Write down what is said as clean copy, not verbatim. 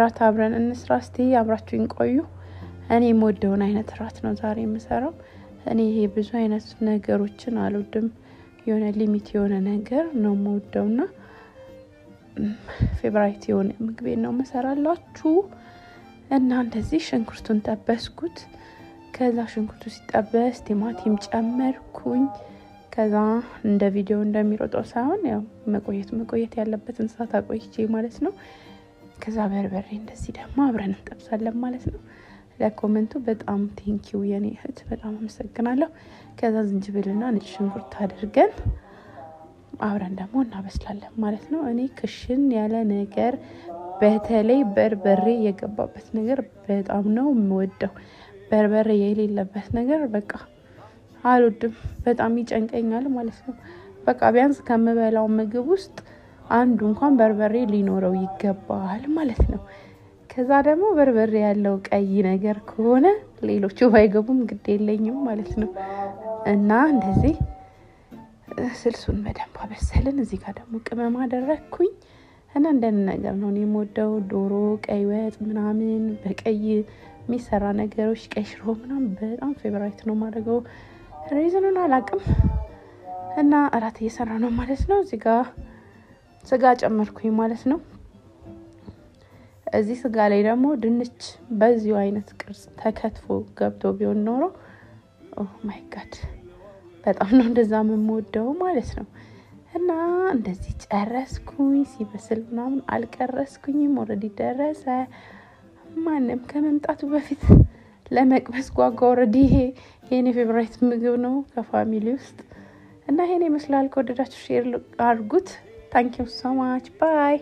ራት አብረን እንስራ እስቲ አብራችሁኝ ቆዩ እኔ የምወደውን አይነት ራት ነው ዛሬ የምሰራው እኔ ይሄ ብዙ አይነት ነገሮችን አልወድም የሆነ ሊሚት የሆነ ነገር ነው የምወደውና ፌቨራይት የሆነ ምግቤን ነው መሰራላችሁ እና እንደዚህ ሽንኩርቱን ጠበስኩት ከዛ ሽንኩርቱ ሲጠበስ ቲማቲም ጨመርኩኝ ከዛ እንደ ቪዲዮ እንደሚሮጠው ሳይሆን ያው መቆየት ያለበትን ሰዓት አቆይቼ ማለት ነው ከዛ በርበሬ እንደዚህ ደግሞ አብረን እንጠብሳለን ማለት ነው ለኮሜንቱ በጣም ቴንኪው የኔ እህት በጣም አመሰግናለሁ ከዛ ዝንጅብልና ነጭ ሽንኩርት አድርገን አብረን ደግሞ እናበስላለን ማለት ነው እኔ ክሽን ያለ ነገር በተለይ በርበሬ የገባበት ነገር በጣም ነው የምወደው በርበሬ የሌለበት ነገር በቃ አልወድም በጣም ይጨንቀኛል ማለት ነው በቃ ቢያንስ ከመበላው ምግብ ውስጥ አንዱ እንኳን በርበሬ ሊኖረው ይገባል ማለት ነው ከዛ ደግሞ በርበሬ ያለው ቀይ ነገር ከሆነ ሌሎቹ ባይገቡም ግድ የለኝም ማለት ነው እና እንደዚህ ስልሱን በደንብ አበሰልን እዚህ ጋር ደግሞ ቅመም አደረኩኝ እና እንደነ ነገር ነው እኔ የምወደው ዶሮ ቀይ ወጥ ምናምን በቀይ የሚሰራ ነገሮች ቀይ ሽሮ ምናምን በጣም ፌቨራይት ነው ማድረገው ሪዝኑን አላውቅም እና አራት እየሰራ ነው ማለት ነው እዚህ ጋር ስጋ ጨመርኩኝ ማለት ነው እዚህ ስጋ ላይ ደግሞ ድንች በዚሁ አይነት ቅርጽ ተከትፎ ገብቶ ቢሆን ኖሮ ኦ ማይ ጋድ በጣም ነው እንደዛ የምወደው ማለት ነው እና እንደዚህ ጨረስኩኝ ሲበስል ምናምን አልቀረስኩኝም ኦሬዲ ደረሰ ማንም ከመምጣቱ በፊት ለመቅበስ ጓጓ ኦሬዲ ይሄ የኔ ፌቨራይት ምግብ ነው ከፋሚሊ ውስጥ እና ይሄን ይመስላል ከወደዳችሁ ሼር አድርጉት ታንክ ዩ ሶ ማች ባይ